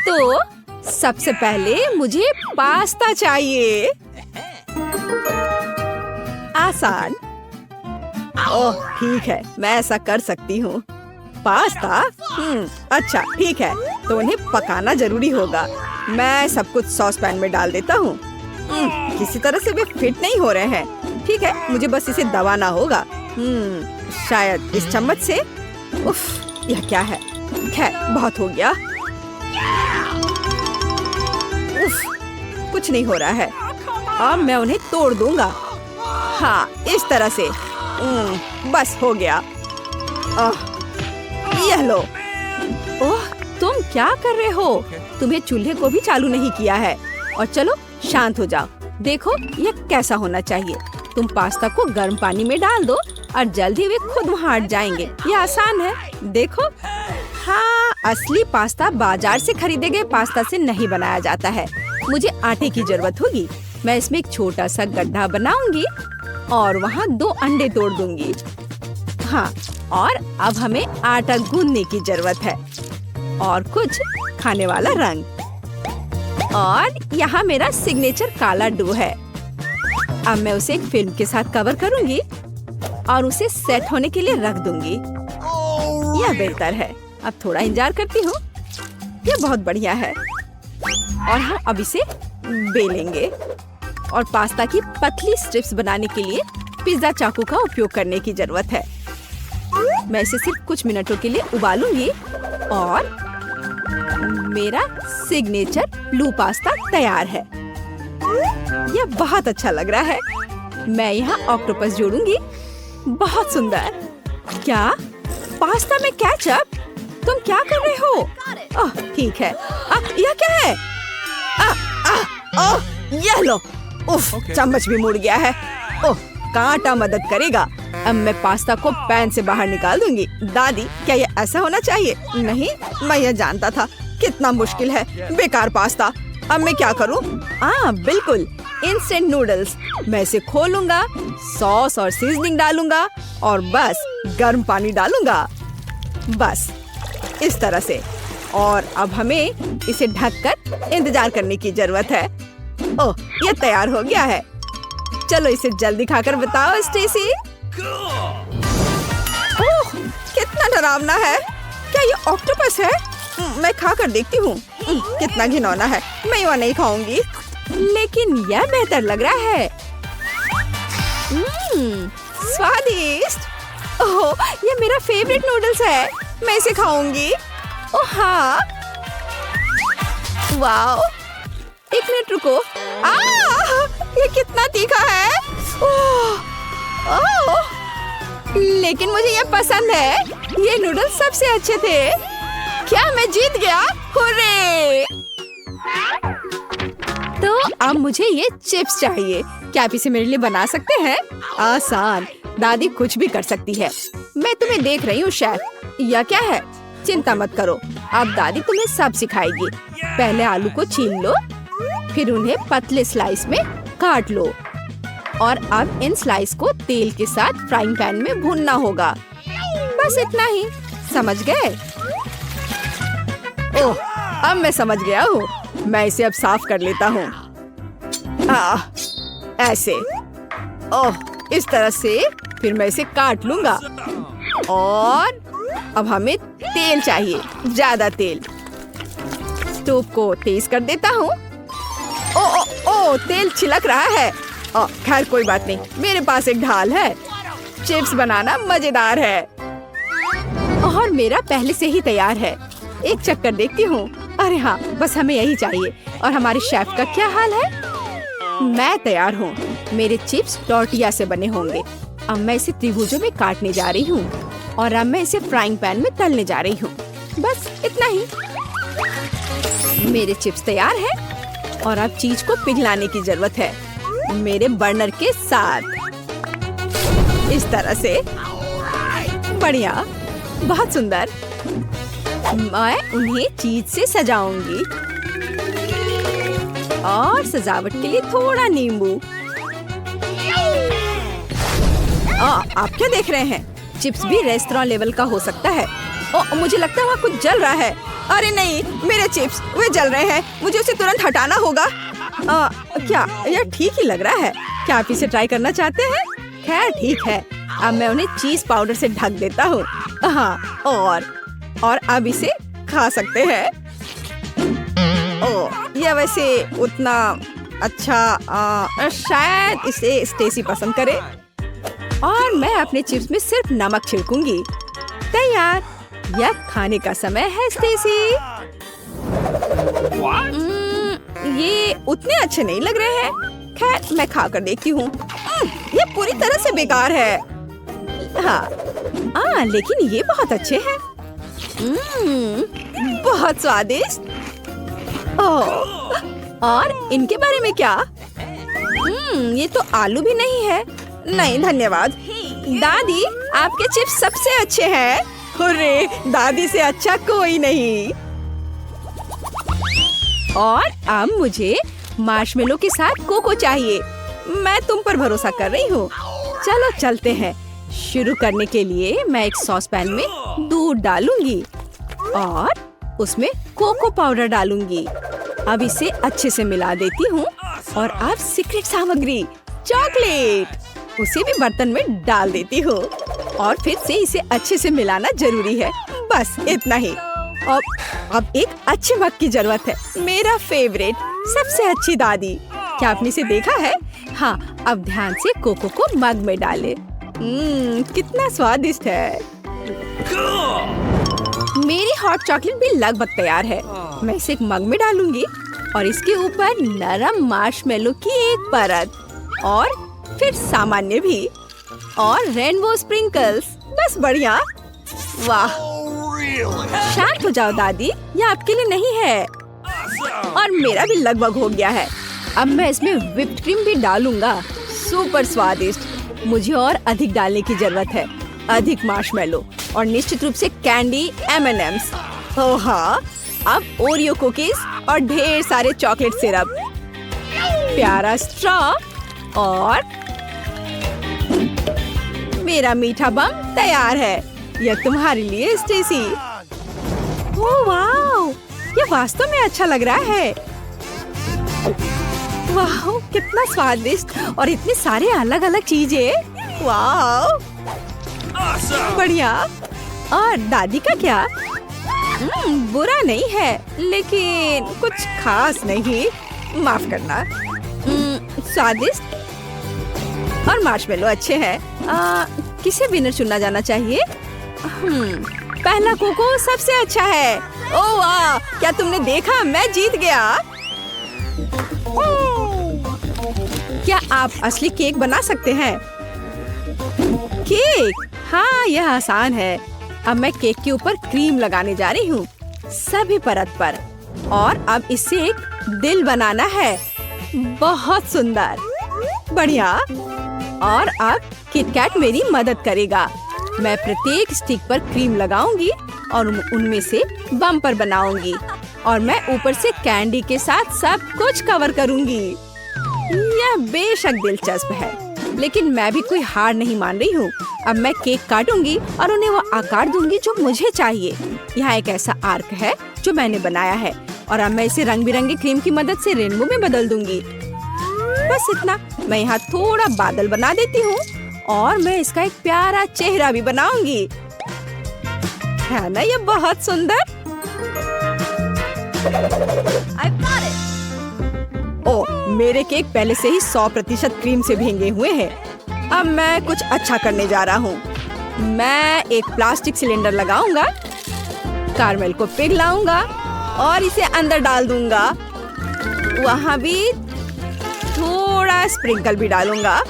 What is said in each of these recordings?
तो सबसे पहले मुझे पास्ता चाहिए। आसान। ओह ठीक है, मैं ऐसा कर सकती हूँ। पास्ता? अच्छा ठीक है, तो उन्हें पकाना जरूरी होगा। मैं सब कुछ सॉस पैन में डाल देता हूँ। किसी तरह से वे फिट नहीं हो रहे हैं। ठीक है, मुझे बस इसे दबाना होगा। शायद इस चम्मच से। उफ, यह क्या है? खैर, बहुत हो गया। उफ, कुछ नहीं हो रहा है। अब मैं उन्हें तोड़ दूंगा। हाँ, इस तरह से। बस हो गया। यह लो। ओह, तुम क्या कर रहे हो? तुम्हें चूल्हे को भी चालू नहीं किया है। और चलो शांत हो जाओ। देखो यह कैसा होना चाहिए। तुम पास्ता को गर्म पानी में डाल दो और जल्द ही वे खुद वहाँ हट जाएंगे। ये आसान है, देखो। हाँ, असली पास्ता बाजार से खरीदे गए पास्ता से नहीं बनाया जाता है। मुझे आटे की जरूरत होगी। मैं इसमें एक छोटा सा गड्ढा बनाऊंगी और वहाँ 2 अंडे तोड़ दूंगी। हाँ, और अब हमें आटा गूंदने की जरूरत है और कुछ खाने वाला रंग। और यहाँ मेरा सिग्नेचर काला डो है। अब मैं उसे एक फिल्म के साथ कवर करूंगी और उसे सेट होने के लिए रख दूंगी। यह बेहतर है। अब थोड़ा इंतजार करती हूँ। यह बहुत बढ़िया है। और हम अब इसे बेलेंगे और पास्ता की पतली स्ट्रिप्स बनाने के लिए पिज्जा चाकू का उपयोग करने की जरूरत है। मैं इसे सिर्फ कुछ मिनटों के लिए उबालूंगी और मेरा सिग्नेचर ब्लू पास्ता तैयार है। यह बहुत अच्छा लग रहा है। मैं यहाँ ऑक्टोपस जोड़ूंगी। बहुत सुंदर। क्या? पास्ता में केचप? तुम क्या कर रहे हो? ओह ठीक है। यह क्या है? यह लो। उफ, चम्मच भी मुड़ गया है। ओह, कांटा मदद करेगा। अब मैं पास्ता को पैन से बाहर निकाल दूंगी। दादी, क्या ये ऐसा होना चाहिए? नहीं, मैं यह जानता था। कितना मुश्किल है। बेकार पास्ता। अब मैं क्या करूं? बिल्कुल, इंस्टेंट नूडल्स। मैं इसे खोलूंगा, सॉस और सीजनिंग डालूंगा और बस गर्म पानी डालूंगा। बस इस तरह से। और अब हमें इसे ढककर इंतजार करने की जरूरत है। ओह, ये तैयार हो गया है। चलो इसे जल्दी खाकर बताओ स्टेसी। ओह, कितना डरावना है। क्या ये ऑक्टोपस है? मैं खाकर देखती हूँ। कितना घिनौना है। मैं वह नहीं खाऊंगी। लेकिन यह बेहतर लग रहा है। स्वादिष्ट। ओह, ये मेरा फेवरेट नूडल्स है। मैं इसे खाऊंगी। ओह हाँ। वाओ, एक मिनट रुको। ये कितना तीखा है। लेकिन मुझे ये पसंद है। ये नूडल्स सबसे अच्छे थे। क्या मैं जीत गया? हुर्रे! तो अब मुझे ये चिप्स चाहिए। क्या आप इसे मेरे लिए बना सकते हैं? आसान, दादी कुछ भी कर सकती है। मैं तुम्हें देख रही हूँ शेफ। यह क्या है? चिंता मत करो, अब दादी तुम्हें सब सिखाएगी। पहले आलू को छील लो, फिर उन्हें पतले स्लाइस में काट लो और अब इन स्लाइस को तेल के साथ फ्राइंग पैन में भूनना होगा। बस इतना ही। समझ गए? ओह, अब मैं समझ गया हूँ। मैं इसे अब साफ कर लेता हूँ। ऐसे। ओह, इस तरह से। फिर मैं इसे काट लूंगा। और अब हमें तेल चाहिए, ज्यादा तेल। स्टोव को तेज कर देता हूँ। ओ, तेल छिलक रहा है। खैर कोई बात नहीं, मेरे पास एक ढाल है। चिप्स बनाना मजेदार है। और मेरा पहले से ही तैयार है। एक चक्कर देखती हूँ। अरे हाँ, बस हमें यही चाहिए। और हमारे शेफ का क्या हाल है? मैं तैयार हूँ। मेरे चिप्स टॉर्टिया से बने होंगे। अब मैं इसे त्रिभुजों में काटने जा रही हूँ और अब मैं इसे फ्राइंग पैन में तलने जा रही हूँ। बस इतना ही। मेरे चिप्स तैयार हैं और अब चीज को पिघलाने की जरूरत है मेरे बर्नर के साथ। इस तरह से। बढ़िया, बहुत सुंदर। मैं उन्हें चीज से सजाऊंगी और सजावट के लिए थोड़ा नींबू। आप क्या देख रहे हैं? चिप्स भी रेस्टोरेंट लेवल का हो सकता है। मुझे लगता है वहाँ कुछ जल रहा है। अरे नहीं, मेरे चिप्स वे जल रहे हैं, मुझे उसे तुरंत हटाना होगा। क्या यह ठीक ही लग रहा है? क्या आप इसे ट्राई करना चाहते हैं? खैर ठीक है, अब मैं उन्हें चीज पाउडर से ढक देता हूँ। हाँ, और अब इसे खा सकते हैं। ओह, यह वैसे उतना अच्छा शायद इसे स्टेसी पसंद करे। और मैं अपने चिप्स में सिर्फ नमक छिड़कूंगी। तैयार, यह खाने का समय है स्टेसी। ये उतने अच्छे नहीं लग रहे हैं। खैर मैं खा कर देखती हूँ। ये पूरी तरह से बेकार है। हाँ, लेकिन ये बहुत अच्छे हैं। बहुत स्वादिष्ट। ओह, और इनके बारे में क्या? ये तो आलू भी नहीं है। नहीं धन्यवाद। दादी, आपके चिप्स सबसे अच्छे हैं। हुर्रे, दादी से अच्छा कोई नहीं। और अब मुझे मार्शमेलो के साथ कोको चाहिए। मैं तुम पर भरोसा कर रही हूँ। चलो चलते हैं। शुरू करने के लिए मैं एक सॉस पैन में दूध डालूंगी और उसमें कोको पाउडर डालूंगी। अब इसे अच्छे से मिला देती हूँ और अब सीक्रेट सामग्री चॉकलेट उसे भी बर्तन में डाल देती हूँ और फिर से इसे अच्छे से मिलाना जरूरी है। बस इतना ही। अब एक अच्छे मग की जरूरत है। मेरा फेवरेट, सबसे अच्छी दादी। क्या आपने इसे देखा है? हाँ, अब ध्यान से कोको को मग में डालें। कितना स्वादिष्ट है। मेरी हॉट चॉकलेट भी लगभग तैयार है। मैं इसे एक मग में डालूंगी और इसके ऊपर नरम मार्शमेलो की एक परत और फिर सामान्य भी और रेनबो स्प्रिंकल्स। बस बढ़िया। वाह, शांत हो जाओ दादी, ये आपके लिए नहीं है। और मेरा भी लगभग हो गया है। अब मैं इसमें व्हिप्ड क्रीम भी डालूंगा। सुपर स्वादिष्ट। मुझे और अधिक डालने की जरूरत है। अधिक मार्शमेलो और निश्चित रूप से कैंडी M&M's। ओह हाँ, अब ओरियो कुकीज और ढेर सारे चॉकलेट सिरप। प्यारा स्ट्रॉ और मेरा मीठा बम तैयार है। यह तुम्हारे लिए स्टेसी। ओह वाह, ये वास्तव में अच्छा लग रहा है। वाह, कितना स्वादिष्ट और इतने सारे अलग अलग चीजें। वाह, बढ़िया। और दादी का क्या? बुरा नहीं है, लेकिन कुछ खास नहीं। माफ करना। स्वादिष्ट और मार्शमेलो अच्छे हैं। किसे विनर चुनना जाना चाहिए? पहला कोको सबसे अच्छा है। ओह वाह, क्या तुमने देखा? मैं जीत गया। क्या आप असली केक बना सकते हैं? केक? हाँ, यह आसान है। अब मैं केक के ऊपर क्रीम लगाने जा रही हूँ, सभी परत पर। और अब इससे एक दिल बनाना है। बहुत सुंदर, बढ़िया। और अब किटकैट मेरी मदद करेगा। मैं प्रत्येक स्टिक पर क्रीम लगाऊंगी और उनमें से बम्पर बनाऊंगी और मैं ऊपर से कैंडी के साथ सब कुछ कवर करूंगी। यह बेशक दिलचस्प है, लेकिन मैं भी कोई हार नहीं मान रही हूँ। अब मैं केक काटूंगी और उन्हें वो आकार दूंगी जो मुझे चाहिए। यहाँ एक ऐसा आर्क है जो मैंने बनाया है और अब मैं इसे रंग बिरंगे क्रीम की मदद से रेनबो में बदल दूंगी। बस इतना। मैं यहाँ थोड़ा बादल बना देती हूँ और मैं इसका एक प्यारा चेहरा भी बनाऊंगी। है ना ये बहुत सुंदर? ओह, मेरे केक पहले से ही 100% क्रीम से भीगे हुए हैं। अब मैं कुछ अच्छा करने जा रहा हूँ। मैं एक प्लास्टिक सिलेंडर लगाऊंगा, कारमेल को पिघलाऊंगा और इसे अंदर डाल दूंगा। वहाँ भी थोड़ा स्प्रिंकल भी डालूंगा।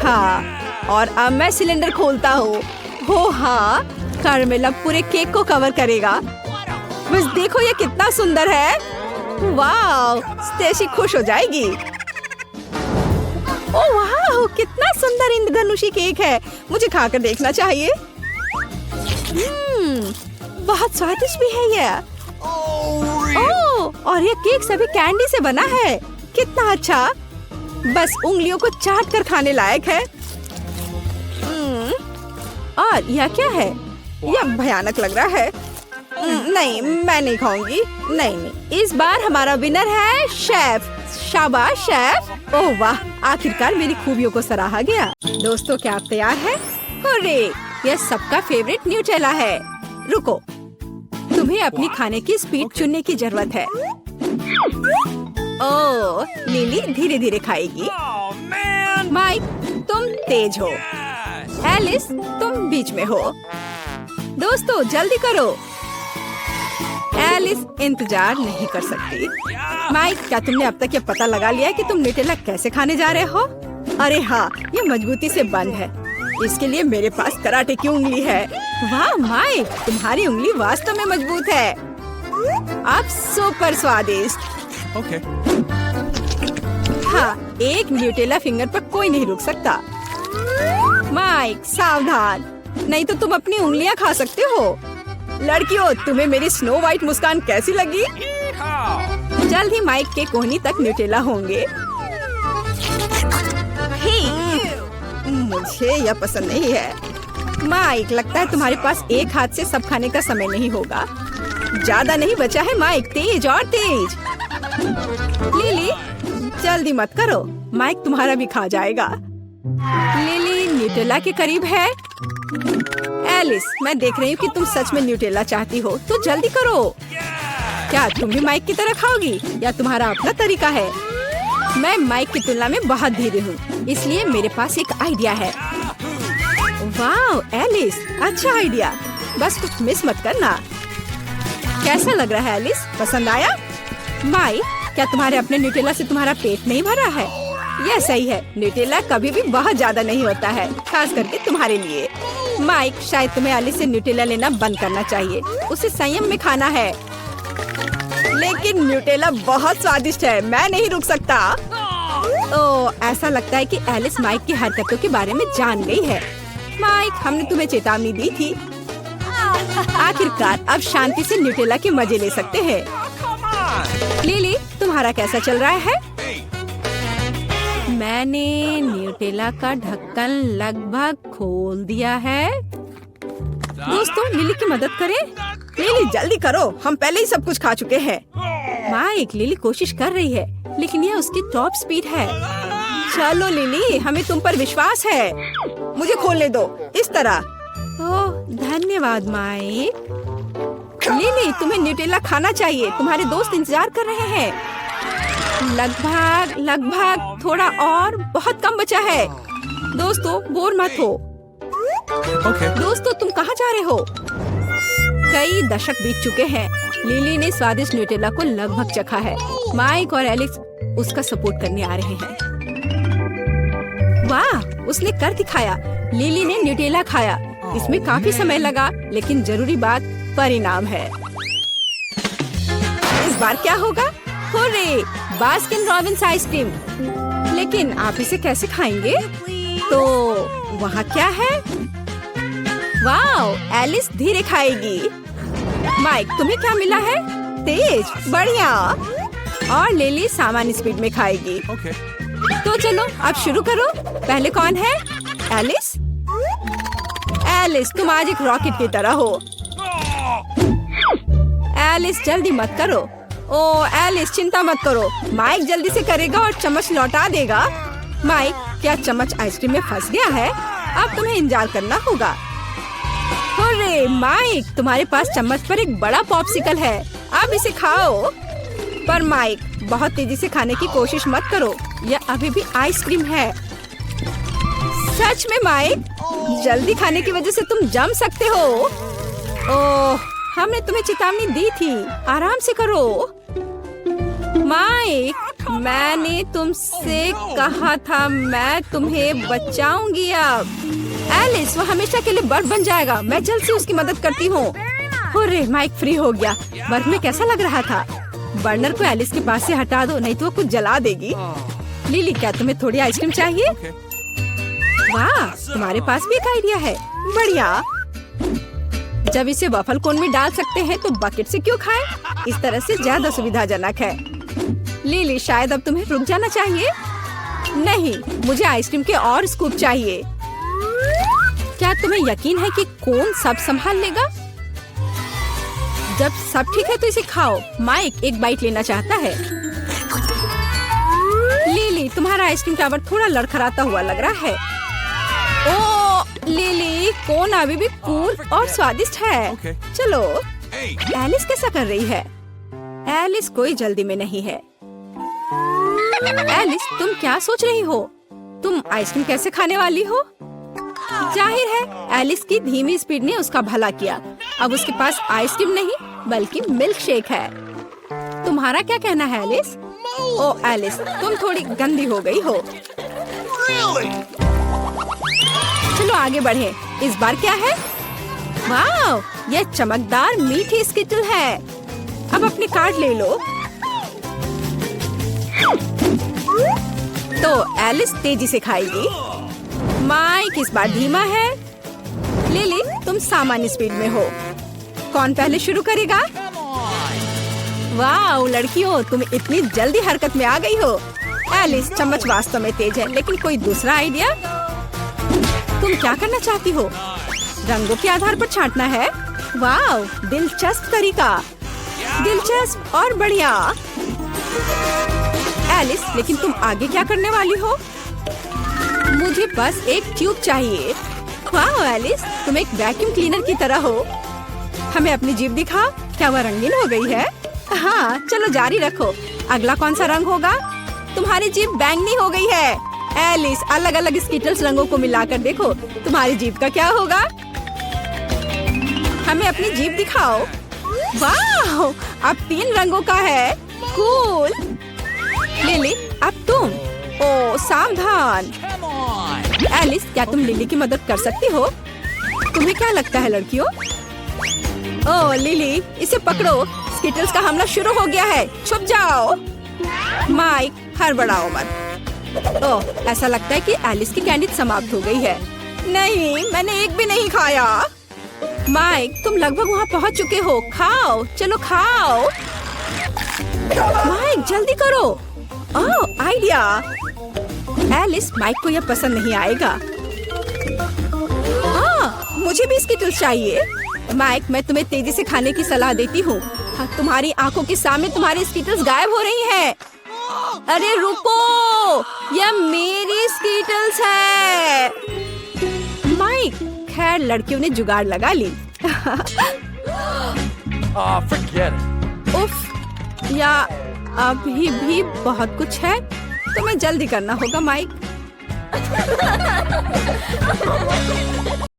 हाँ, और अब मैं सिलेंडर खोलता हूँ। हो हाँ, कारमेल अब पूरे केक को कवर करेगा। बस देखो ये कितना सुंदर है। वाह, स्टेसी खुश हो जाएगी। ओह वाह, कितना सुंदर इंद्रधनुषी केक है। मुझे खाकर देखना चाहिए। बहुत स्वादिष्ट भी है यह। ओह, और ये केक सभी कैंडी से बना है। कितना अच्छा। बस उंगलियों को चाट कर खाने लायक है। और यह क्या है? यह भयानक लग रहा है। नहीं, मैं नहीं खाऊंगी। नहीं नहीं, इस बार हमारा विनर है शेफ। शाबाश शेफ। ओह वाह, आखिरकार मेरी खूबियों को सराहा गया। दोस्तों, क्या आप तैयार हैं? हुर्रे, यह सबका फेवरेट न्यूटेला है। रुको, तुम्हें अपनी खाने की स्पीड चुनने की जरूरत है। ओह, लिली धीरे धीरे खाएगी। माइक, तुम तेज हो। एलिस, तुम बीच में हो। दोस्तों, जल्दी करो। एलिस इंतजार नहीं कर सकती। माइक, क्या तुमने अब तक ये पता लगा लिया कि तुम न्यूटेला कैसे खाने जा रहे हो? अरे हाँ, ये मजबूती से बंद है। इसके लिए मेरे पास कराटे की उंगली है। वाह माइक, तुम्हारी उंगली वास्तव में मजबूत है। आप सुपर स्वादिष्ट। ओके। हाँ, एक न्यूटेला फिंगर पर कोई नहीं रुक सकता। माइक, सावधान, नहीं तो तुम अपनी उंगलियां खा सकते हो। लड़कियों, तुम्हें मेरी स्नो वाइट मुस्कान कैसी लगी? जल्द ही माइक के कोहनी तक न्यूटेला होंगे। मुझे यह पसंद नहीं है। माइक, लगता है तुम्हारे पास एक हाथ से सब खाने का समय नहीं होगा। ज्यादा नहीं बचा है माइक, तेज और तेज। लिली, जल्दी मत करो, माइक तुम्हारा भी खा जाएगा। लिली न्यूटेला के करीब है। एलिस, मैं देख रही हूँ कि तुम सच में न्यूटेला चाहती हो, तो जल्दी करो। क्या तुम भी माइक की तरह खाओगी या तुम्हारा अपना तरीका है? मैं माइक की तुलना में बहुत धीरे हूँ, इसलिए मेरे पास एक आइडिया है। वाह एलिस, अच्छा आइडिया, बस कुछ मिस मत करना। कैसा लग रहा है एलिस, पसंद आया? माइक, क्या तुम्हारे अपने न्यूटेला से तुम्हारा पेट नहीं भरा है? यह सही है, न्यूटेला कभी भी बहुत ज्यादा नहीं होता है, खास करके तुम्हारे लिए। माइक, शायद तुम्हें एलिस से न्यूटेला लेना बंद करना चाहिए, उसे संयम में खाना है। लेकिन न्यूटेला बहुत स्वादिष्ट है, मैं नहीं रुक सकता। ओह, ऐसा लगता है कि एलिस माइक की हरकतों के बारे में जान गई है। माइक, हमने तुम्हें चेतावनी दी थी। आखिरकार अब शांति से न्यूटेला के मजे ले सकते हैं। लिली, तुम्हारा कैसा चल रहा है? मैंने न्यूटेला का ढक्कन लगभग खोल दिया है। दोस्तों, लिली की मदद करें। लिली, जल्दी करो, हम पहले ही सब कुछ खा चुके हैं। माइक, लिली कोशिश कर रही है, लेकिन यह उसकी टॉप स्पीड है। चलो लिली, हमें तुम पर विश्वास है। मुझे खोलने दो, इस तरह। ओह, धन्यवाद माइक। लिली, तुम्हें न्यूटेला खाना चाहिए, तुम्हारे दोस्त इंतजार कर रहे हैं। लगभग थोड़ा और, बहुत कम बचा है। दोस्तों, बोर मत हो। दोस्तों, तुम कहाँ जा रहे हो? कई दशक बीत चुके हैं, लिली ने स्वादिष्ट न्यूटेला को लगभग चखा है। माइक और एलिस उसका सपोर्ट करने आ रहे हैं। वाह, उसने कर दिखाया। लिली ने न्यूटेला खाया। इसमें काफी समय लगा, लेकिन जरूरी बात परिणाम है। इस बार क्या होगा? Hurray, Baskin Robbins ice cream. लेकिन आप इसे कैसे खाएंगे? तो वहाँ क्या है? वाह, एलिस धीरे खाएगी। माइक, तुम्हें क्या मिला है? तेज, बढ़िया। और लिली सामान्य स्पीड में खाएगी। तो चलो, अब शुरू करो। पहले कौन है? एलिस। एलिस, तुम आज एक रॉकेट की तरह हो। एलिस, जल्दी मत करो। ओह एलिस, चिंता मत करो, माइक जल्दी से करेगा और चम्मच लौटा देगा। माइक, क्या चम्मच आइसक्रीम में फंस गया है? अब तुम्हें इंतजार करना होगा। अरे माइक, तुम्हारे पास चम्मच पर एक बड़ा पॉप्सिकल है, अब इसे खाओ। पर माइक, बहुत तेजी से खाने की कोशिश मत करो, यह अभी भी आइसक्रीम है। सच में माइक, जल्दी खाने की वजह से तुम जम सकते हो। ओह, हमने तुम्हें चेतावनी दी थी, आराम से करो। माइक, मैंने तुमसे कहा था मैं तुम्हें बचाऊंगी। अब एलिस, वो हमेशा के लिए बर्फ बन जाएगा, मैं जल्द से उसकी मदद करती हूँ। अरे माइक फ्री हो गया। बर्फ में कैसा लग रहा था? बर्नर को एलिस के पास से हटा दो, नहीं तो वो कुछ जला देगी। लिली, क्या तुम्हें थोड़ी आइसक्रीम चाहिए? वाह, तुम्हारे पास भी एक आइडिया है, बढ़िया। जब इसे वफल कोन में डाल सकते हैं तो बकेट से क्यों खाएं? इस तरह से ज्यादा सुविधाजनक है। लिली, शायद अब तुम्हें रुक जाना चाहिए। नहीं, मुझे आइसक्रीम के और स्कूप चाहिए। क्या तुम्हें यकीन है कि कोन सब संभाल लेगा? जब सब ठीक है तो इसे खाओ। माइक एक बाइट लेना चाहता है। लिली, तुम्हारा आइसक्रीम टावर थोड़ा लड़खड़ाता हुआ लग रहा है। ओ लिली, कोन अभी भी कूल और स्वादिष्ट है। चलो, एलिस कैसा कर रही है? एलिस कोई जल्दी में नहीं है। एलिस, तुम क्या सोच रही हो? तुम आइसक्रीम कैसे खाने वाली हो? जाहिर है एलिस की धीमी स्पीड ने उसका भला किया। अब उसके पास आइसक्रीम नहीं बल्कि मिल्क शेक है। तुम्हारा क्या कहना है एलिस? ओ एलिस, तुम थोड़ी गंदी हो गई हो। चलो आगे बढ़े। इस बार क्या है? वाह, यह चमकदार मीठी स्किटल है। अब अपनी कार्ड ले लो। तो एलिस तेजी से खाएगी। माइक इस बार धीमा है। लिली, तुम सामान्य स्पीड में हो। कौन पहले शुरू करेगा? वाह लड़कियों, तुम इतनी जल्दी हरकत में आ गई हो। एलिस, चम्मच वास्तव में तेज है, लेकिन कोई दूसरा आइडिया? तुम क्या करना चाहती हो? रंगों के आधार पर छांटना है? वाह, दिलचस्प तरीका। दिलचस्प और बढ़िया। एलिस, लेकिन तुम आगे क्या करने वाली हो? मुझे बस एक ट्यूब चाहिए। वाह एलिस, तुम एक वैक्यूम क्लीनर की तरह हो। हमें अपनी जीभ दिखा। क्या वह रंगीन हो गई है? हाँ, चलो जारी रखो। अगला कौन सा रंग होगा? तुम्हारी जीभ बैंगनी हो गई है। एलिस, अलग अलग स्किटल्स रंगों को मिलाकर देखो, तुम्हारी जीभ का क्या होगा? हमें अपनी जीभ दिखाओ। वाह, अब 3 रंगों का है। कूल। लिली, अब तुम। ओ सावधान। एलिस, क्या तुम लिली की मदद कर सकती हो? तुम्हें क्या लगता है लड़कियों? ओ लिली, इसे पकड़ो। स्किटल्स का हमला शुरू हो गया है। छुप जाओ। माइक, हड़बड़ाओ मत। ओह, ऐसा लगता है कि एलिस की कैंडी समाप्त हो गई है। नहीं, मैंने एक भी नहीं खाया। माइक, तुम लगभग वहाँ पहुँच चुके हो। खाओ, चलो खाओ। माइक, जल्दी करो। ओह, आइडिया। एलिस, माइक को यह पसंद नहीं आएगा। हाँ, मुझे भी स्किटल्स चाहिए। माइक, मैं तुम्हें तेजी से खाने की सलाह देती हूँ। तुम्हारी आंखों के सामने तुम्हारी स्किटल्स गायब हो रही हैं। अरे रुको, यह मेरी स्किटल्स है। माइक, खैर लड़कियों ने जुगाड़ लगा ली। उफ, या अभी भी बहुत कुछ है। तुम्हें जल्दी करना होगा माइक।